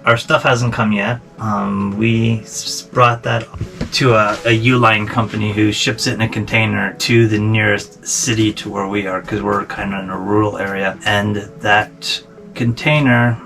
our stuff hasn't come yet. We brought that to a U-line company who ships it in a container to the nearest city to where we are, because we're kind of in a rural area. And that container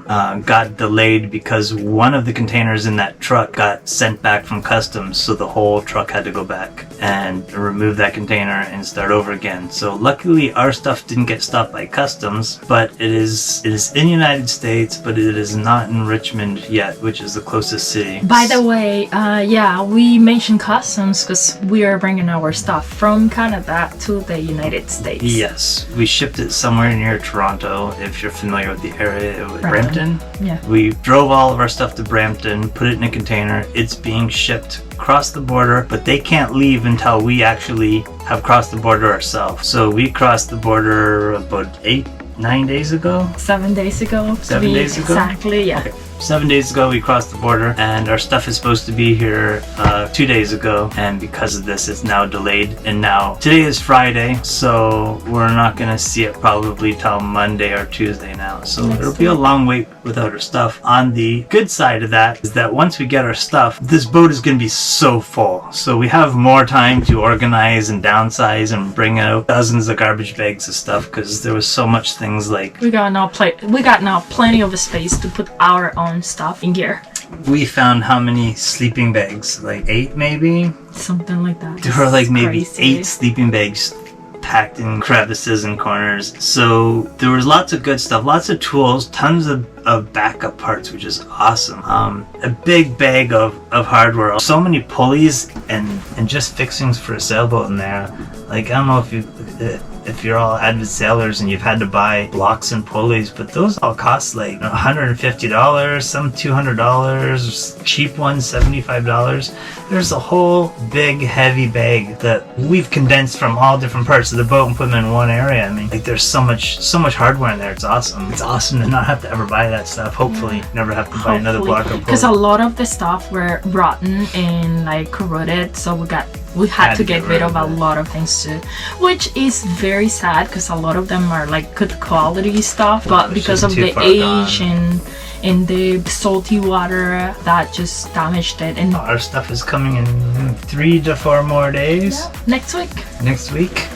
got delayed because one of the containers in that truck got sent back from customs, so the whole truck had to go back and remove that container and start over again. So luckily our stuff didn't get stopped by customs, but it is in the United States, but it is not in Richmond yet, which is the closest city. By the way, yeah, we mentioned customs because we are bringing our stuff from Canada to the United States. Yes, we shipped it somewhere near Toronto, if you're familiar with the area. It was Brampton. Yeah. We drove all of our stuff to Brampton, put it in a container. It's being shipped across the border, but they can't leave until we actually have crossed the border ourselves. So we crossed the border about 9 days ago. 7 days ago. 7 days ago? Exactly, yeah. Okay. 7 days ago we crossed the border, and our stuff is supposed to be here 2 days ago, and because of this it's now delayed. And now today is Friday, so we're not gonna see it probably till Monday or Tuesday now, so it'll be a long wait without our stuff. On the good side of that is that once we get our stuff, this boat is gonna be so full, so we have more time to organize and downsize and bring out dozens of garbage bags of stuff, because there was so much things like we got now plenty of space to put our own stuff in here. we found how many sleeping bags? Like 8 maybe? Something like that. There were like maybe crazy. 8 sleeping bags packed in crevices and corners. So there was lots of good stuff, lots of tools, tons of backup parts, which is awesome. A big bag of hardware, so many pulleys and just fixings for a sailboat in there. Like, I don't know if you're all avid sailors and you've had to buy blocks and pulleys, but those all cost like $150, some $200, cheap ones $75. There's a whole big heavy bag that we've condensed from all different parts of the boat and put them in one area. I mean, like, there's so much hardware in there. It's awesome. It's awesome to not have to ever buy that stuff. Hopefully never have to buy another block of pulley. Because a lot of the stuff were rotten and like corroded, so we had to get rid of a lot of things too, which is very sad because a lot of them are like good quality stuff, but because of the age and the salty water, that just damaged it. And our stuff is coming in 3 to 4 more days. Yeah, next week.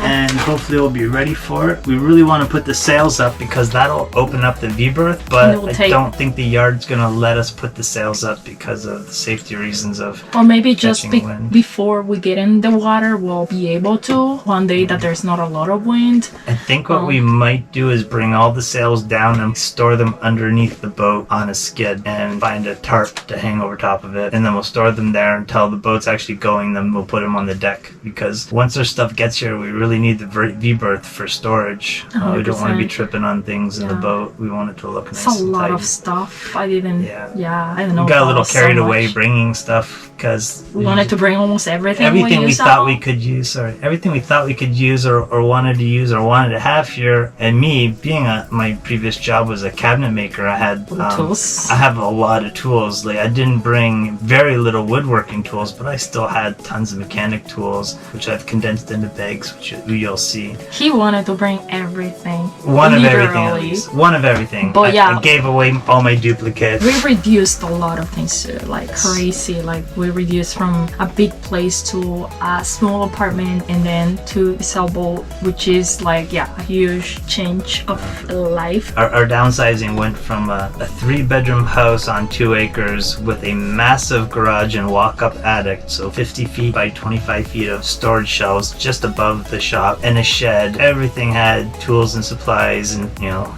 And hopefully we'll be ready for it. We really want to put the sails up because that'll open up the V-berth, but I don't think the yard's gonna let us put the sails up because of the safety reasons of or maybe just before we get in the water we'll be able to one day that there's not a lot of wind. I think what we might do is bring all the sails down and store them underneath the boat on a skid and find a tarp to hang over top of it, and then we'll store them there until the boat's actually going. Then we'll put them on the deck, because once our stuff gets here we really need the V-berth for storage. We don't want to be tripping on things in the boat. We want it to look nice and tight. It's a lot of stuff. I don't know. We got a little carried away bringing stuff because we wanted to bring almost everything. Everything we thought we could use, or wanted to use or wanted to have here. And me, being my previous job was a cabinet maker, I had tools. I have a lot of tools. Like, I didn't bring very little woodworking tools, but I still had tons of mechanic tools, which I've condensed into bags, which you'll see. He wanted to bring everything. One of everything, at least. One of everything. But I gave away all my duplicates. We reduced a lot of things too, like crazy. Like, we reduced from a big place to a small apartment and then to a sailboat, which is like, a huge change of life. Our downsizing went from a 3-bedroom house on 2 acres with a massive garage and walk-up attic, so 50 feet by 25 feet of storage shelves just above the shop, and a shed. Everything had tools and supplies and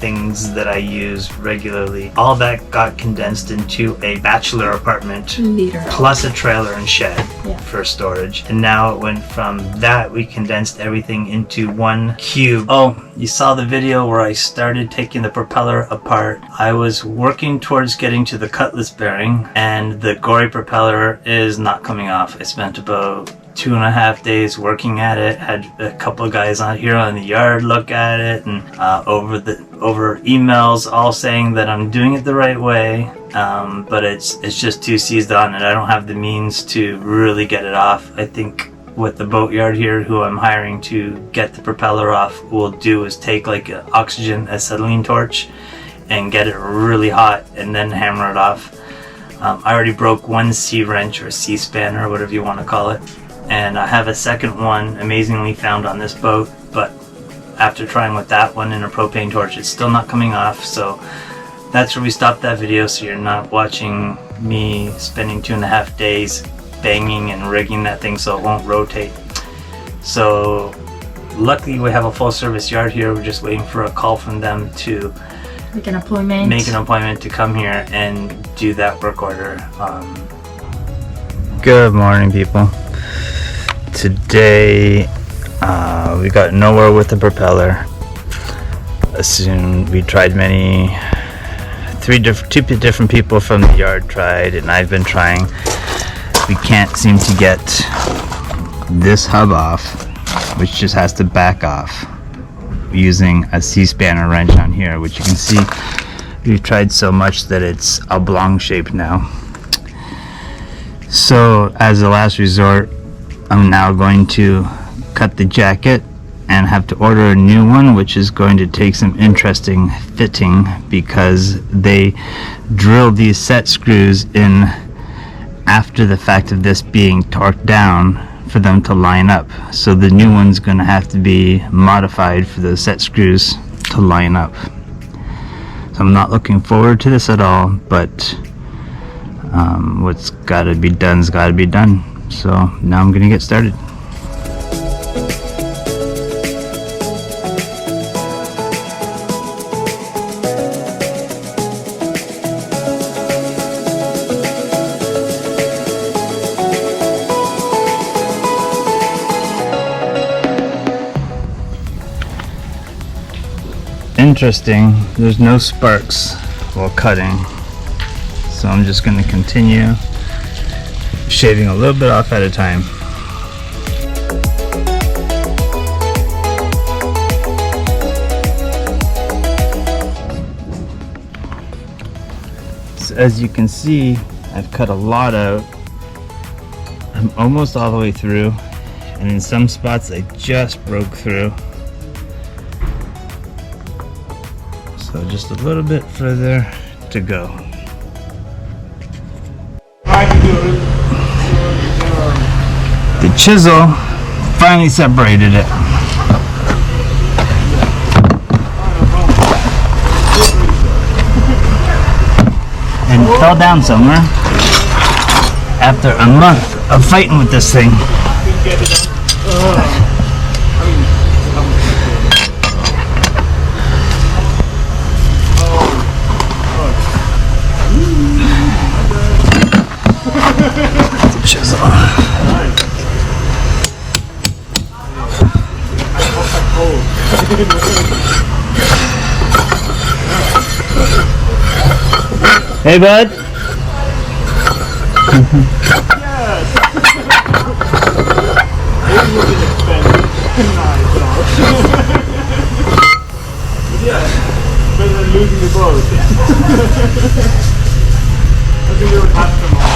things that I use regularly. All that got condensed into a bachelor apartment, literally, plus a trailer and shed for storage. And now it went from that, we condensed everything into one cube. Oh, you saw the video where I started taking the propeller apart. I was working towards getting to the cutlass bearing, and the Gori propeller is not coming off. I spent about 2.5 days working at it. Had a couple of guys on here on the yard look at it, and over emails all saying that I'm doing it the right way, but it's just too seized on, and I don't have the means to really get it off. I think what the boatyard here, who I'm hiring to get the propeller off, will do is take like an acetylene torch and get it really hot and then hammer it off. I already broke one C-wrench or C-span or whatever you want to call it, and I have a second one amazingly found on this boat, but after trying with that one in a propane torch, it's still not coming off. So that's where we stopped that video, so you're not watching me spending 2.5 days banging and rigging that thing so it won't rotate. So luckily we have a full service yard here. We're just waiting for a call from them to make an appointment to come here and do that work order. Good morning, people. Today we got nowhere with the propeller. We tried two different people from the yard tried, and I've been trying. We can't seem to get this hub off, which just has to back off using a C-spanner wrench on here, which you can see we've tried so much that it's oblong shape now. So as a last resort, I'm now going to cut the jacket and have to order a new one, which is going to take some interesting fitting because they drilled these set screws in after the fact of this being torqued down for them to line up. So the new one's going to have to be modified for the set screws to line up. So I'm not looking forward to this at all, but what's got to be done's got to be done. So now I'm going to get started. Interesting, there's no sparks while cutting, so I'm just going to continue shaving a little bit off at a time. So as you can see, I've cut a lot out. I'm almost all the way through, and in some spots I just broke through. So just a little bit further to go. The chisel finally separated it. And fell down somewhere after a month of fighting with this thing. Chisel. Hey, bud. Yeah, better than losing the boat. I think you would have them all.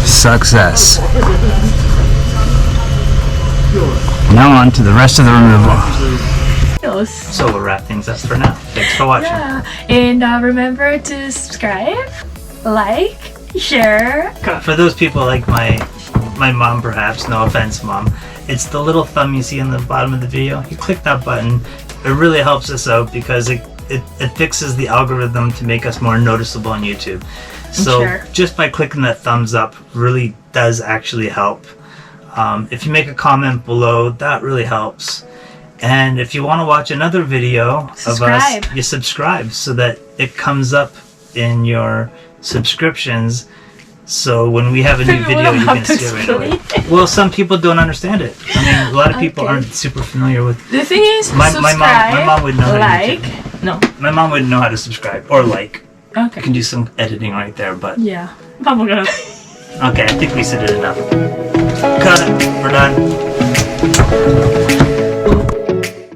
Success. Now on to the rest of the removal. So we'll wrap things up for now. Thanks for watching. Yeah, and remember to subscribe, like, share. For those people like my mom, perhaps, no offense, mom, it's the little thumb you see in the bottom of the video. You click that button. It really helps us out because it fixes the algorithm to make us more noticeable on YouTube. So just by clicking that thumbs up really does actually help. If you make a comment below, that really helps. And if you want to watch another video of us, you subscribe so that it comes up in your subscriptions. So when we have a new video, you can see it right away. Well, some people don't understand it. I mean, a lot of people aren't super familiar with. The thing is, my mom would know how to YouTube. No. My mom wouldn't know how to subscribe or like. Okay. You can do some editing right there, but. Yeah. Okay, I think we said it enough. Cut it. We're done.